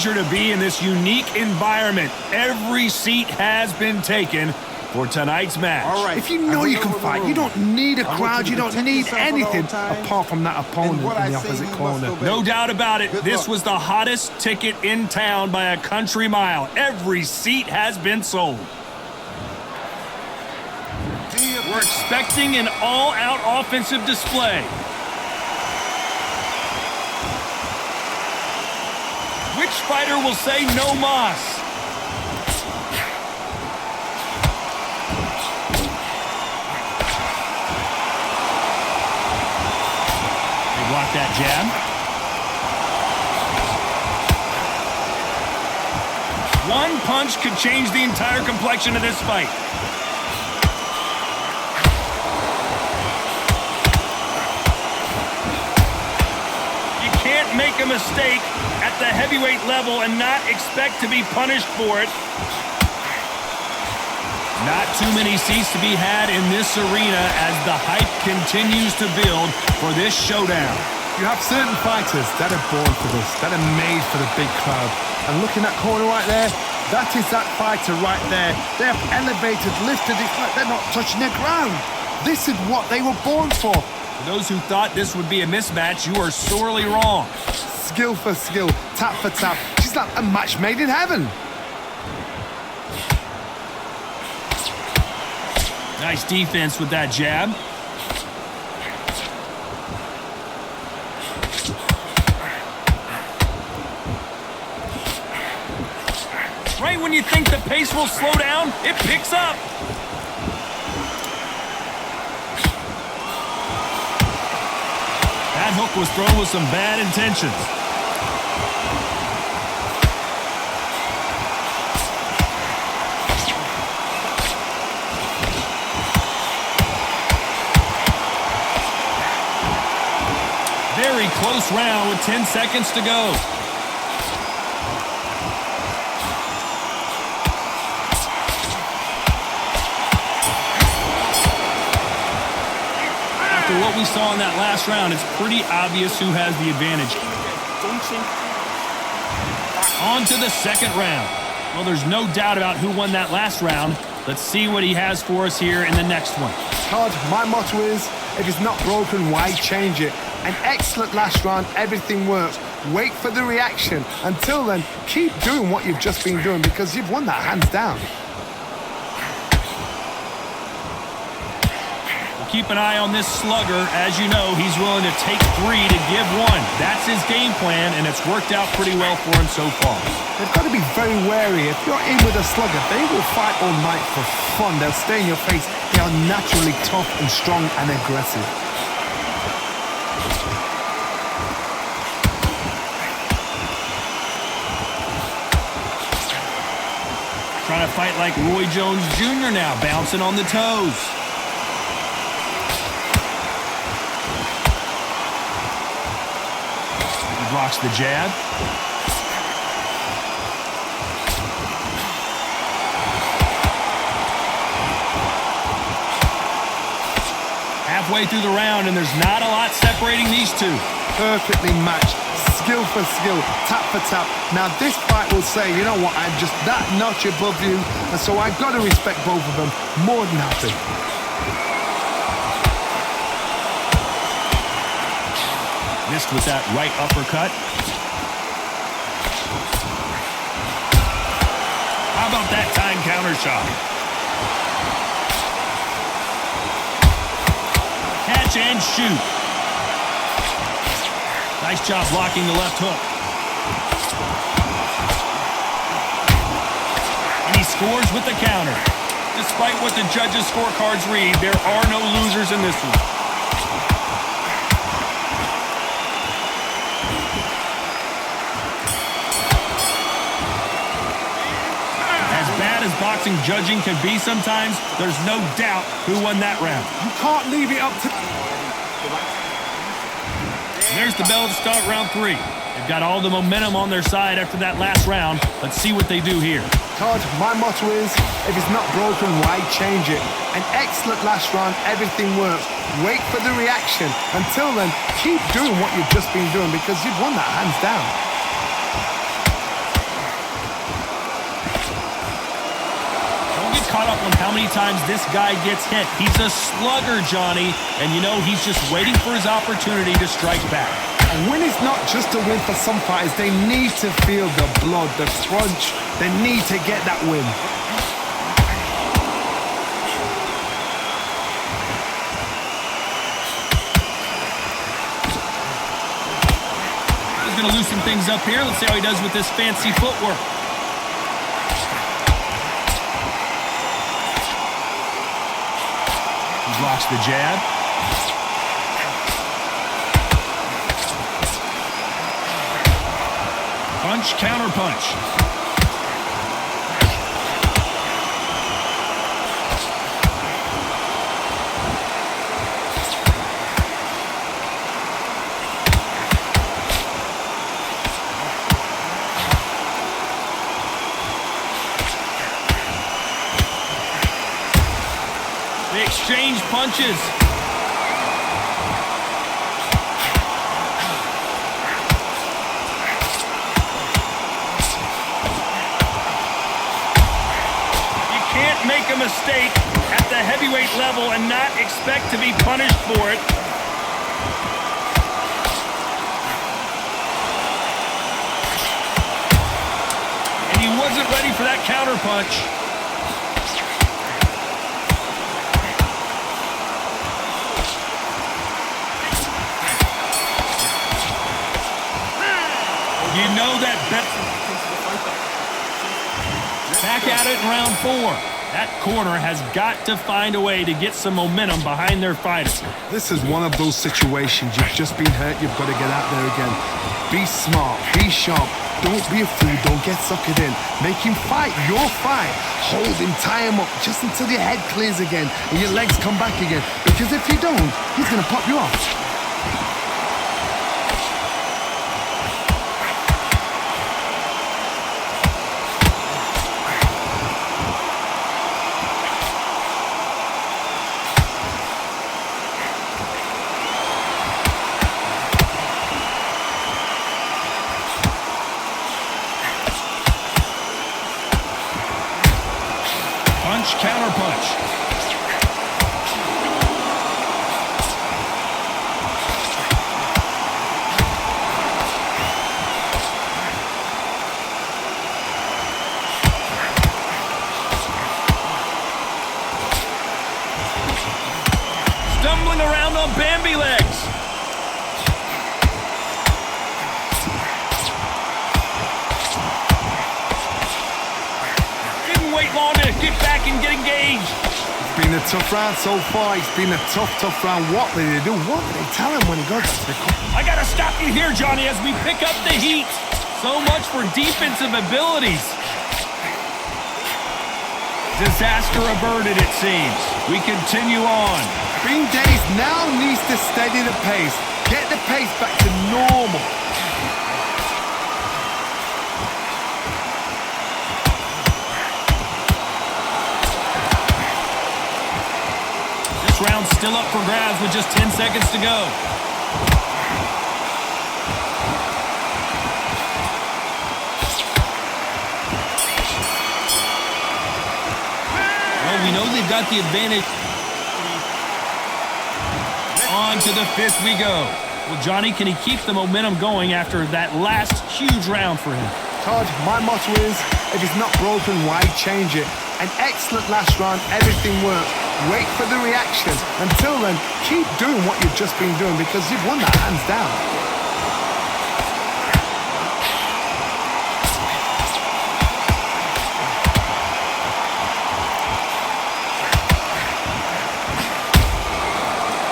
pleasure to be in this unique environment. Every seat has been taken for tonight's match. All right. If you know you can fight, you don't need a crowd, you don't need anything apart from that opponent in the opposite corner. No doubt about it, this was the hottest ticket in town by a country mile. Every seat has been sold. We're expecting an all-out offensive display. Which fighter will say no mas? They block that jab. One punch could change the entire complexion of this fight. You can't make a mistake at the heavyweight level and not expect to be punished for it. Not too many seats to be had in this arena as the hype continues to build for this showdown. You have certain fighters that are born for this, that are made for the big crowd. And looking at that corner right there, that is that fighter right there. They have elevated, lifted it like they're not touching the ground. This is what they were born for. For those who thought this would be a mismatch, you are sorely wrong. Skill for skill, tap for tap. She's like a match made in heaven. Nice defense with that jab. Right when you think the pace will slow down, it picks up. That hook was thrown with some bad intentions. Very close round with 10 seconds to go. After what we saw in that last round, it's pretty obvious who has the advantage. On to the second round. Well, there's no doubt about who won that last round. Let's see what he has for us here in the next one. Todd, my motto is, if it's not broken, why change it? An excellent last round, everything works. Wait for the reaction. Until then, keep doing what you've just been doing because you've won that hands down. We'll keep an eye on this slugger. As you know, he's willing to take 3 to give 1. That's his game plan, and it's worked out pretty well for him so far. They've got to be very wary. If you're in with a slugger, they will fight all night for fun. They'll stay in your face. They are naturally tough and strong and aggressive. Trying to fight like Roy Jones Jr. now, bouncing on the toes. He blocks the jab. Halfway through the round, and there's not a lot separating these two. Perfectly matched. Skill for skill, tap for tap. Now this fight will say, you know what, I'm just that notch above you, and so I've got to respect both of them more than happy. Missed with that right uppercut. How about that time counter shot? Catch and shoot. Nice job blocking the left hook. And he scores with the counter. Despite what the judges' scorecards read, there are no losers in this one. As bad as boxing judging can be sometimes, there's no doubt who won that round. You can't leave it up to... There's the bell to start round 3. They've got all the momentum on their side after that last round. Let's see what they do here. Todd, my motto is, if it's not broken, why change it? An excellent last round, everything works. Wait for the reaction. Until then, keep doing what you've just been doing because you've won that hands down. how many times this guy gets hit. He's a slugger, Johnny, and you know he's just waiting for his opportunity to strike back. A win is not just a win for some fighters. They need to feel the blood, the crunch. They need to get that win. He's going to loosen things up here. Let's see how he does with this fancy footwork. He blocks the jab. Punch, counter punch. They exchange punches. Make a mistake at the heavyweight level and not expect to be punished for it. And he wasn't ready for that counter punch. You know that bet. Back at it in round 4. That corner has got to find a way to get some momentum behind their fighter. This is one of those situations. You've just been hurt. You've got to get out there again. Be smart. Be sharp. Don't be a fool. Don't get suckered in. Make him fight your fight. Hold him. Tie him up just until your head clears again and your legs come back again. Because if you don't, he's going to pop you off. Counter punch. Stumbling around on Bambi legs. Didn't wait long to get back and get engaged. It's been a tough round so far. It's been a tough round. What did they do? What did they tell him when he got to the corner? I got to stop you here, Johnny, as we pick up the heat. So much for defensive abilities. Disaster averted, it seems. We continue on. Green Days now needs to steady the pace. Get the pace back to normal. This round's still up for grabs with just 10 seconds to go. Well, we know they've got the advantage. On to the 5th we go. Well, Johnny, can he keep the momentum going after that last huge round for him? Todd, my motto is, if it's not broken, why change it? An excellent last round, everything worked. Wait for the reaction. Until then, keep doing what you've just been doing because you've won that hands down.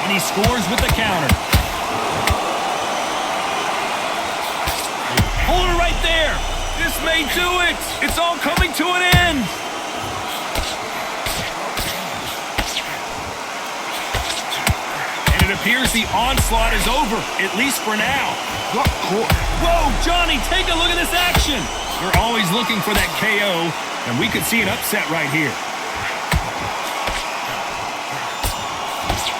And he scores with the counter. Hold it right there. This may do it. It's all coming to an end. It appears the onslaught is over, at least for now. Whoa, Johnny, take a look at this action. They're always looking for that KO, and we could see an upset right here.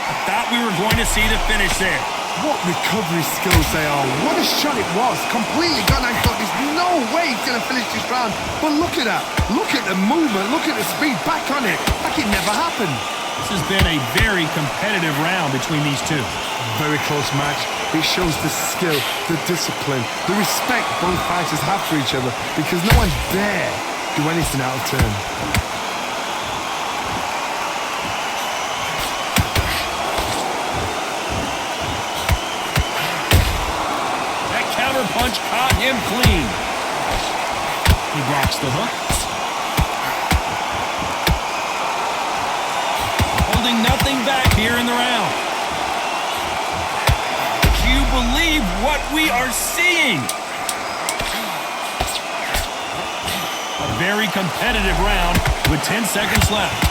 I thought we were going to see the finish there. What recovery skills they are. What a shot it was. Completely gone. I thought there's no no way he's going to finish this round. But look at that. Look at the movement. Look at the speed. Back on it. Like it never happened. This has been a very competitive round between these two. Very close match. It shows the skill, the discipline, the respect both fighters have for each other because no one dare do anything out of turn. That counter punch caught him clean. He blocks the hook. Holding nothing back here in the round. Do you believe what we are seeing? A very competitive round with 10 seconds left.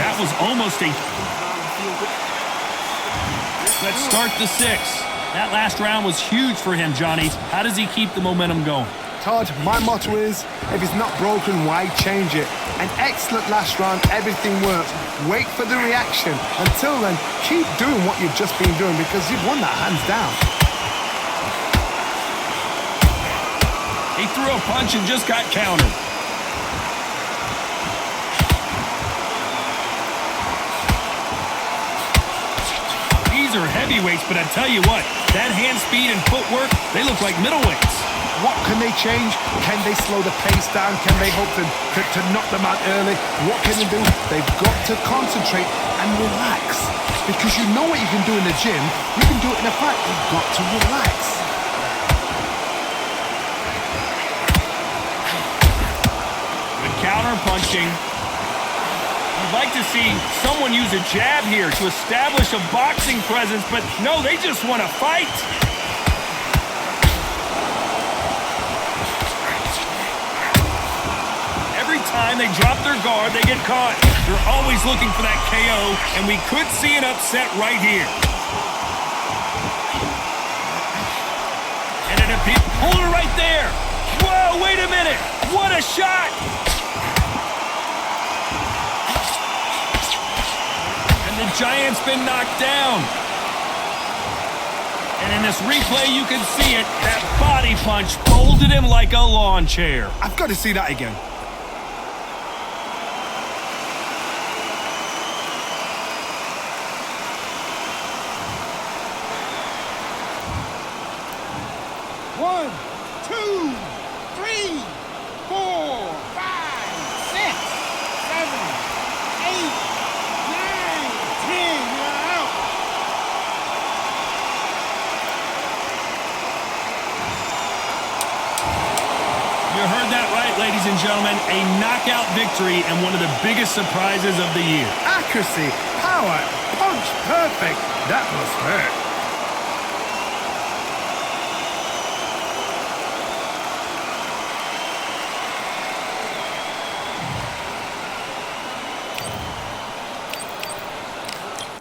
That was almost a... Let's start the sixth. That last round was huge for him, Johnny. How does he keep the momentum going? Todd, my motto is, if it's not broken, why change it? An excellent last round, everything works. Wait for the reaction. Until then, keep doing what you've just been doing because you've won that hands down. He threw a punch and just got countered. These are heavyweights, but I tell you what, that hand speed and footwork, they look like middleweights. What can they change? Can they slow the pace down? Can they hope to knock them out early? What can they do? They've got to concentrate and relax. Because you know what you can do in the gym, you can do it in a fight. You've got to relax. Good counter punching. You'd like to see someone use a jab here to establish a boxing presence, but no, they just want to fight. Time they drop their guard, they get caught. They're always looking for that KO, and we could see an upset right here. And it appears, hold it right there. Whoa, wait a minute. What a shot. And the Giant's been knocked down. And in this replay, you can see it. That body punch folded him like a lawn chair. I've got to see that again. One, two, three, 4, 5, 6, 7, 8, 9, 10. You're out. You heard that right, ladies and gentlemen. A knockout victory and one of the biggest surprises of the year. Accuracy, power, punch, perfect. That must hurt.